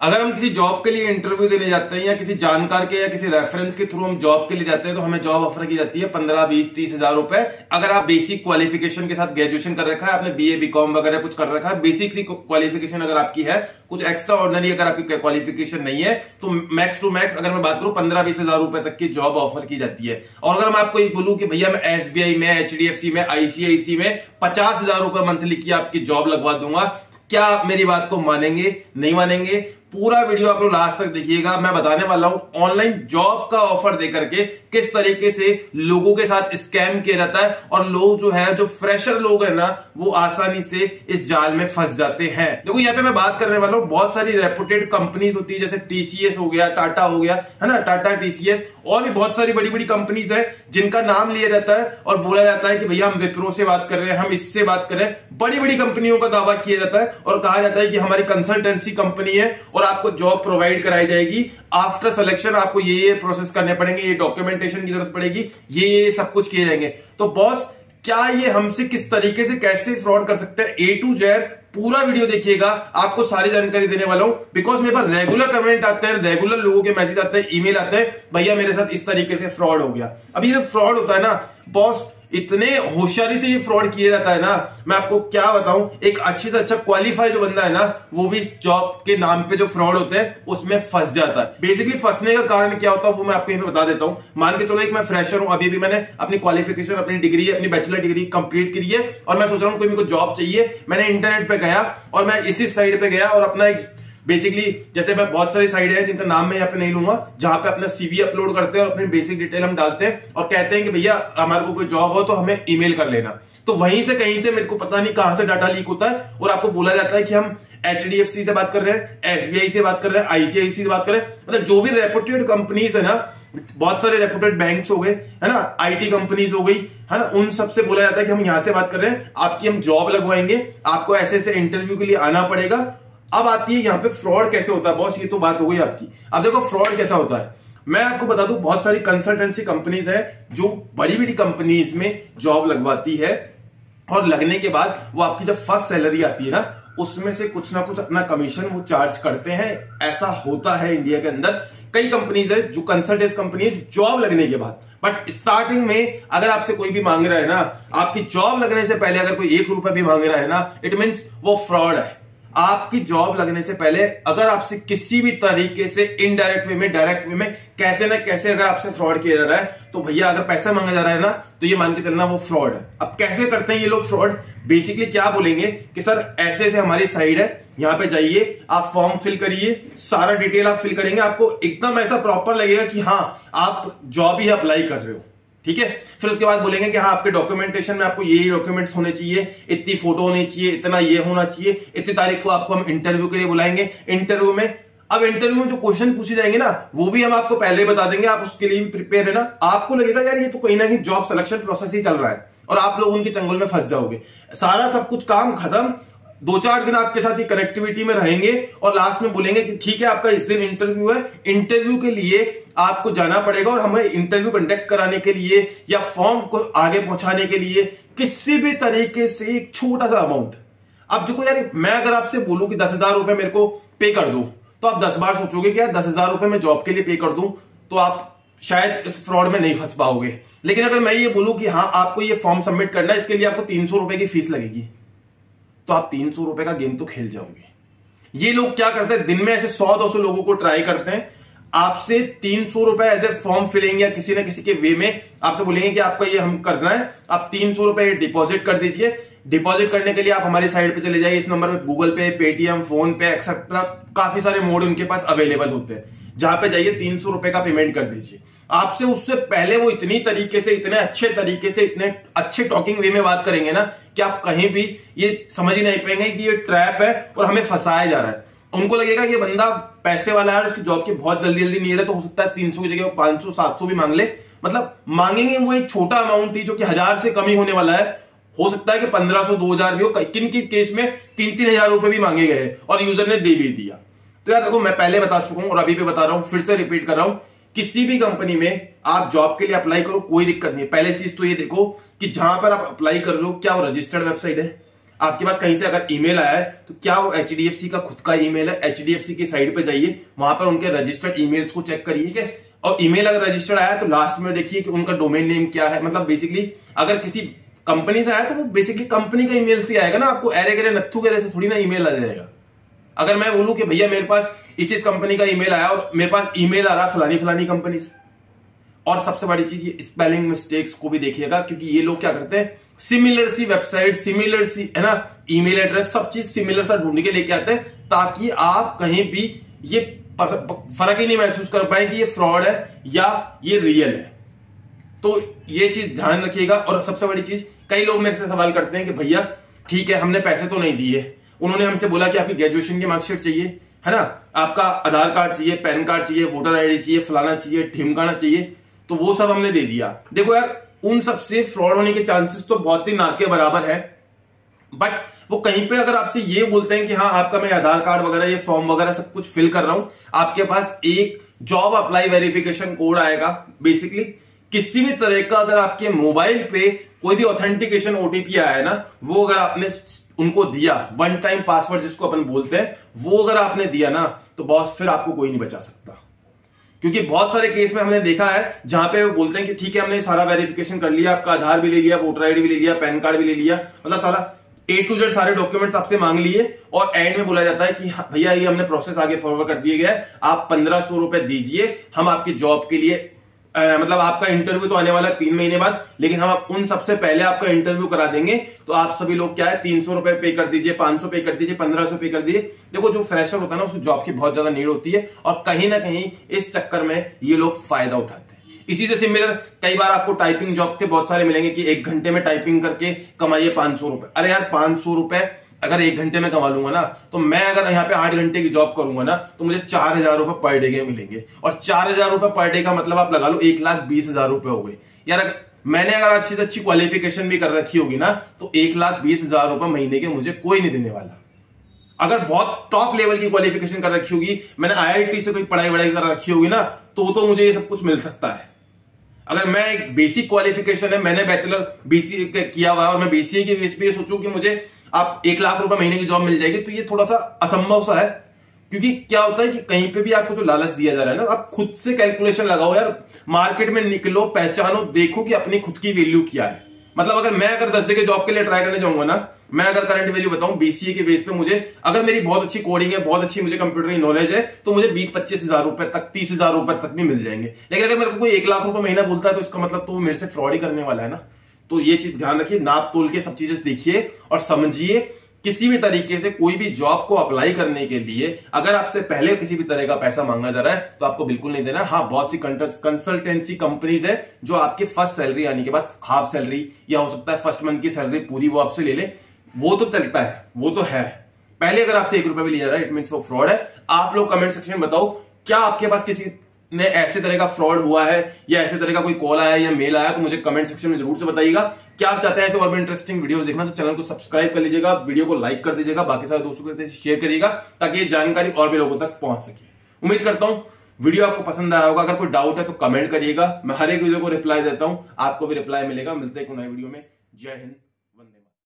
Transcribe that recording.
अगर हम किसी जॉब के लिए इंटरव्यू देने जाते हैं या किसी जानकार के या किसी रेफरेंस के थ्रू हम जॉब के लिए जाते हैं तो हमें जॉब ऑफर की जाती है 15, 20, 30 हजार रुपए। अगर आप बेसिक क्वालिफिकेशन के साथ ग्रेजुएशन कर रखा है, आपने बीए बीकॉम वगैरह कुछ कर रखा है, बेसिक सी क्वालिफिकेशन अगर आपकी है, कुछ एक्स्ट्रा ऑर्डिनरी अगर आपकी क्वालिफिकेशन नहीं है, तो मैक्स टू मैक्स अगर मैं बात करूं 15-20 हजार रुपए तक की जॉब ऑफर की जाती है। और अगर मैं आपको एक बोलूं कि भैया मैं एसबीआई में, एचडीएफसी में, आईसीआईसी में 50 हजार रुपए मंथली की आपकी जॉब लगवा दूंगा, क्या मेरी बात को मानेंगे? नहीं मानेंगे। पूरा वीडियो आप लोग लास्ट तक देखिएगा। मैं बताने वाला हूं ऑनलाइन जॉब का ऑफर देकर के किस तरीके से लोगों के साथ स्कैम किया जाता है और लोग जो फ्रेशर लोग हैं ना, वो आसानी से इस जाल में फंस जाते हैं। देखो यहाँ पे मैं बात करने वाला हूं, बहुत सारी रेपुटेड कंपनीज होती है, जैसे टीसीएस हो गया, टाटा हो गया, है ना, टाटा, टीसीएस, और भी बहुत सारी बड़ी बड़ी कंपनीज है जिनका नाम लिया जाता है और बोला जाता है कि भैया हम विप्रो से बात कर रहे हैं, हम इससे बात कर रहे हैं। बड़ी बड़ी कंपनियों का दावा किया जाता है और कहा जाता है कि हमारी कंसल्टेंसी कंपनी है और आपको जॉब प्रोवाइड कराई जाएगी। आफ्टर सिलेक्शन आपको ये प्रोसेस करने पड़ेंगे, ये डॉक्यूमेंटेशन की जरूरत पड़ेगी, ये सब कुछ किए जाएंगे। तो बॉस, क्या ये हमसे किस तरीके से कैसे फ्रॉड कर सकते हैं, ए टू जेड पूरा वीडियो देखिएगा, आपको सारी जानकारी देने वाला हूं। बिकॉज मेरे पास रेगुलर कमेंट आते हैं, रेगुलर लोगों के मैसेज आते हैं, ईमेल आते हैं, भैया मेरे साथ इस तरीके से फ्रॉड हो गया। अभी ये फ्रॉड होता है ना बॉस, इतने होशियारी से ये फ्रॉड किया जाता है ना, मैं आपको क्या बताऊं। एक अच्छे से अच्छा क्वालिफाई जो बंदा है ना, वो भी इस जॉब के नाम पे जो फ्रॉड होते हैं उसमें फंस जाता है। बेसिकली फंसने का कारण क्या होता है वो मैं आपको यहीं पे बता देता हूं। मान के चलो एक मैं फ्रेशर हूं, अभी भी मैंने अपनी क्वालिफिकेशन, अपनी डिग्री, अपनी बैचलर डिग्री कंप्लीट करी है और मैं सोच रहा हूं कोई मेरे को जॉब चाहिए। मैंने इंटरनेट पे गया और मैं इसी साइट पे गया और अपना एक बेसिकली, जैसे मैं बहुत सारी साइट है जिनका नाम मैं यहाँ पे नहीं लूंगा, जहां पे अपना सीवी अपलोड करते हैं और अपनी बेसिक डिटेल हम डालते हैं और कहते हैं कि भैया हमारे को कोई जॉब हो तो हमें ईमेल कर लेना। तो वहीं से कहीं से मेरे को पता नहीं कहां से डाटा लीक होता है और आपको बोला जाता है कि हम एचडीएफसी से बात कर रहे हैं, एसबीआई से बात कर रहे हैं, आईसीआईसी से बात कर रहे हैं, मतलब जो भी रेपुटेड कंपनीज है ना, बहुत सारे रेपुटेड बैंक्स हो गए, है ना, आईटी कंपनीज हो गई, है ना, उन सबसे बोला जाता है कि हम यहां से बात कर रहे हैं, आपकी हम जॉब लगवाएंगे, आपको ऐसे ऐसे इंटरव्यू के लिए आना पड़ेगा। अब आती है यहाँ पे फ्रॉड कैसे होता है बॉस, ये तो बात हो गई आपकी। अब देखो फ्रॉड कैसा होता है, मैं आपको बता दूं, बहुत सारी कंसल्टेंसी कंपनीज है जो बड़ी बड़ी कंपनीज में जॉब लगवाती है और लगने के बाद वो आपकी जब फर्स्ट सैलरी आती है ना, उसमें से कुछ ना कुछ अपना कमीशन वो चार्ज करते हैं। ऐसा होता है इंडिया के अंदर। कई कंपनीज है जो कंसल्टेंसी कंपनी है, जॉब लगने के बाद, बट स्टार्टिंग में अगर आपसे कोई भी मांग रहा है ना, आपकी जॉब लगने से पहले अगर कोई 1 रुपया भी मांग रहा है ना, इट मीन्स वो फ्रॉड है। आपकी जॉब लगने से पहले अगर आपसे किसी भी तरीके से इनडायरेक्ट वे में, डायरेक्ट वे में, कैसे ना कैसे अगर आपसे फ्रॉड किया जा रहा है, तो भैया अगर पैसा मांगा जा रहा है ना, तो ये मान के चलना वो फ्रॉड है। अब कैसे करते हैं ये लोग फ्रॉड? बेसिकली क्या बोलेंगे कि सर ऐसे ऐसे हमारी साइट है, यहां पे जाइए, आप फॉर्म फिल करिए, सारा डिटेल आप फिल करेंगे, आपको एकदम ऐसा प्रॉपर लगेगा कि हाँ आप जॉब ही अप्लाई कर रहे हो, ठीक है। फिर उसके बाद बोलेंगे कि हाँ आपके डॉक्यूमेंटेशन में आपको ये डॉक्यूमेंट्स होने चाहिए, इतनी फोटो होनी चाहिए, इतना ये होना चाहिए, इतनी तारीख को आपको हम इंटरव्यू के लिए बुलाएंगे। इंटरव्यू में में जो क्वेश्चन पूछे जाएंगे ना, वो भी हम आपको पहले ही बता देंगे, आप उसके लिए भी प्रिपेयर है ना। आपको लगेगा यार ये तो कहीं ना कहीं जॉब सिलेक्शन प्रोसेस ही चल रहा है और आप लोग उनके चंगुल में फंस जाओगे। सारा सब कुछ काम खत्म, 2-4 दिन आपके साथ ही कनेक्टिविटी में रहेंगे और लास्ट में बोलेंगे कि ठीक है आपका इस दिन इंटरव्यू है, इंटरव्यू के लिए आपको जाना पड़ेगा और हमें इंटरव्यू कंडक्ट कराने के लिए या फॉर्म को आगे पहुंचाने के लिए किसी भी तरीके से एक छोटा सा अमाउंट। अब देखो यार, मैं अगर आपसे बोलूं कि 10,000 रुपए मेरे को पे कर दो, तो आप 10 बार सोचोगे कि यार 10,000 रुपए मैं जॉब के लिए पे कर दूं, तो आप शायद इस फ्रॉड में नहीं फंस पाओगे। लेकिन अगर मैं ये बोलूं कि हाँ आपको ये फॉर्म सबमिट करना है, इसके लिए आपको 300 रुपए की फीस लगेगी, तो आप 300 रुपए का गेम तो खेल जाओगे। ये लोग क्या करते हैं, दिन में ऐसे 100-200 लोगों को ट्राई करते हैं, आपसे 300 रुपए एज ए फॉर्म फिलिंग या किसी ना किसी के वे में आपसे बोलेंगे कि आपका ये हम करना है, आप 300 रुपए डिपॉजिट कर दीजिए। डिपॉजिट करने के लिए आप हमारी साइट पे चले जाइए, इस नंबर पे गूगल पे, पेटीएम, फोन पे एक्सेट्रा काफी सारे मोड उनके पास अवेलेबल होते हैं, जहां पे जाइए 300 रुपए का पेमेंट कर दीजिए। आपसे उससे पहले वो इतनी तरीके से, इतने अच्छे तरीके से, इतने अच्छे टॉकिंग वे में बात करेंगे ना कि आप कहीं भी ये समझ ही नहीं पाएंगे कि ये ट्रैप है और हमें फंसाया जा रहा है। उनको लगेगा कि ये बंदा पैसे वाला है, उसकी जॉब की बहुत जल्दी जल्दी नीड है, तो हो सकता है 300 की जगह 500-700 भी मांग ले। मतलब मांगेंगे वो एक छोटा अमाउंट थी जो कि 1000 से कम ही होने वाला है। हो सकता है कि 1500-2000 भी हो, किन की केस में 3-3 हजार रुपए भी मांगे गए और यूजर ने दे भी दिया। तो यार देखो, मैं पहले बता चुका हूं और अभी भी बता रहा हूं, फिर से रिपीट कर रहा हूं, किसी भी कंपनी में आप जॉब के लिए अप्लाई करो, कोई दिक्कत नहीं है। पहले चीज तो ये देखो कि जहां पर आप अप्लाई कर रहे हो क्या वो रजिस्टर्ड वेबसाइट है। आपके पास कहीं से अगर ईमेल आया है तो क्या वो एचडीएफसी का खुद का ईमेल है? एचडीएफसी की साइट पे जाइए, वहां पर उनके रजिस्टर्ड ईमेल्स को चेक करिए क्या, और ईमेल अगर रजिस्टर्ड आया तो लास्ट में देखिए कि उनका डोमेन नेम क्या है। मतलब बेसिकली अगर किसी कंपनी से आया तो वो बेसिकली कंपनी का ईमेल से आएगा ना, आपको एरे गेरे नत्थु गेरे से थोड़ी ना ईमेल आ जाएगा। अगर मैं बोलूं कि भैया मेरे पास इस कंपनी का ईमेल आया और मेरे पास ईमेल आ रहा फलानी फलानी कंपनी से। और सबसे बड़ी चीज ये स्पेलिंग मिस्टेक्स को भी देखिएगा, क्योंकि ये लोग क्या करते हैं, सिमिलर सी वेबसाइट, सिमिलर सी है ना ईमेल एड्रेस, सब चीज सिमिलर सा ढूंढ के लेके आते हैं, ताकि आप कहीं भी ये फर्क ही नहीं महसूस कर पाए कि ये फ्रॉड है या ये रियल है। तो ये चीज ध्यान रखिएगा। और सबसे बड़ी चीज, कई लोग मेरे से सवाल करते हैं कि भैया ठीक है हमने पैसे तो नहीं दिए, उन्होंने हमसे बोला कि आपकी ग्रेजुएशन की मार्कशीट चाहिए, है ना, आपका आधार कार्ड चाहिए, पैन कार्ड चाहिए, वोटर आईडी चाहिए, फलाना चाहिए, ढिमकाना चाहिए, तो वो सब हमने दे दिया। देखो यार, उन सब से फ्रॉड होने के चांसेस तो बहुत ही ना के बराबर है, बट वो कहीं पे अगर आपसे ये बोलते हैं कि हाँ आपका मैं आधार कार्ड वगैरह ये फॉर्म वगैरह सब कुछ फिल कर रहा हूं, आपके पास एक जॉब अप्लाई वेरिफिकेशन कोड आएगा। बेसिकली किसी भी तरह का अगर आपके मोबाइल पे कोई भी ऑथेंटिकेशन ओटीपी आया है ना, वो अगर आपने उनको दिया, वन टाइम पासवर्ड जिसको अपन बोलते हैं, वो अगर आपने दिया ना, तो बॉस फिर आपको कोई नहीं बचा सकता। क्योंकि बहुत सारे केस में हमने देखा है जहां पे वो बोलते हैं कि ठीक है हमने सारा वेरिफिकेशन कर लिया, आपका आधार भी ले लिया, वोटर आईडी भी ले लिया, पैन कार्ड भी ले लिया, मतलब सारा A to Z सारे डॉक्यूमेंट्स आपसे मांग लिए, और एंड में बोला जाता है कि भैया ये हमने प्रोसेस आगे फॉरवर्ड कर दिए गया है, आप 1500 रुपए दीजिए, हम आपकी जॉब के लिए मतलब आपका इंटरव्यू तो आने वाला है 3 महीने बाद, लेकिन हम उन सबसे पहले आपका इंटरव्यू करा देंगे, तो आप सभी लोग क्या है 300 रुपए पे कर दीजिए, 500 पे कर दीजिए, 1500 पे कर दीजिए। देखो जो फ्रेशर होता है ना, उसको जॉब की बहुत ज्यादा नीड होती है, और कहीं ना कहीं इस चक्कर में ये लोग फायदा उठाते हैं। इसी से सिमिलर कई बार आपको टाइपिंग जॉब के बहुत सारे मिलेंगे कि 1 घंटे में टाइपिंग करके कमाइए 500 रुपए। अरे यार 500 रुपए अगर 1 घंटे में कमा लूंगा ना, तो मैं अगर यहाँ पे 8 घंटे की जॉब करूंगा ना, तो मुझे 4000 रुपए पर डे के मिलेंगे, और 4000 रुपए पर डे का मतलब आप लगा लो 1,20,000 रुपए हो गए यार। अगर अच्छी से अच्छी क्वालिफिकेशन भी कर रखी होगी ना, तो 1,20,000 रुपए महीने के मुझे कोई नहीं देने वाला। अगर बहुत टॉप लेवल की क्वालिफिकेशन कर रखी होगी, मैंने IIT से कोई पढ़ाई वढ़ाई कर रखी होगी ना, तो मुझे ये सब कुछ मिल सकता है। अगर मैं एक बेसिक क्वालिफिकेशन है, मैंने बैचलर बीसीए किया हुआ है, और मैं बीसीए की बेस पे ये सोचूं कि मुझे आप 1 लाख रुपए महीने की जॉब मिल जाएगी, तो ये थोड़ा सा असंभव सा है। क्योंकि क्या होता है कि कहीं पे भी आपको जो लालच दिया जा रहा है ना, आप खुद से कैलकुलेशन लगाओ यार, मार्केट में निकलो, पहचानो, देखो कि अपनी खुद की वैल्यू क्या है। मतलब अगर मैं 10 जगह जॉब के लिए ट्राई करने जाऊंगा ना, मैं अगर करंट वैल्यू बताऊं बीसीए के बेस पे, मुझे अगर मेरी बहुत अच्छी कोडिंग है, बहुत अच्छी मुझे कंप्यूटर की नॉलेज है, तो मुझे 20-25 हजार रुपए तक, 30,000 रुपए तक भी मिल जाएंगे। लेकिन अगर मेरे को कोई 1 लाख रुपए महीना बोलता है, तो इसका मतलब तो वो मेरे से फ्रॉड ही करने वाला है ना। तो ये चीज ध्यान रखिए, नाप तोल के सब चीजें देखिए और समझिए। किसी भी तरीके से कोई भी जॉब को अप्लाई करने के लिए अगर आपसे पहले किसी भी तरह का पैसा मांगा जा रहा है, तो आपको बिल्कुल नहीं देना। हाँ, बहुत सी कंसल्टेंसी कंपनीज है जो आपकी फर्स्ट सैलरी आने के बाद हाफ सैलरी या हो सकता है फर्स्ट मंथ की सैलरी पूरी वो आपसे ले ले, वो तो चलता है, वो तो है। पहले अगर आपसे 1 रुपया भी लिया जा रहा है, इट मींस वो फ्रॉड है। आप लोग कमेंट सेक्शन में बताओ, क्या आपके पास किसी ने ऐसे तरह का फ्रॉड हुआ है, या ऐसे तरह का कोई कॉल आया या मेल आया, तो मुझे कमेंट सेक्शन में जरूर से बताइएगा। क्या आप चाहते हैं ऐसे और भी इंटरेस्टिंग वीडियोस देखना, तो चैनल को सब्सक्राइब कर लीजिएगा, वीडियो को लाइक कर दीजिएगा, बाकी सारे दोस्तों के साथ शेयर करिएगा, ताकि ये जानकारी और भी लोगों तक पहुंच सके। उम्मीद करता हूं वीडियो आपको पसंद आया होगा। अगर कोई डाउट है तो कमेंट करिएगा, मैं हर एक वीडियो को रिप्लाई देता हूं, आपको भी रिप्लाई मिलेगा। मिलते हैं एक नए वीडियो में। जय हिंद।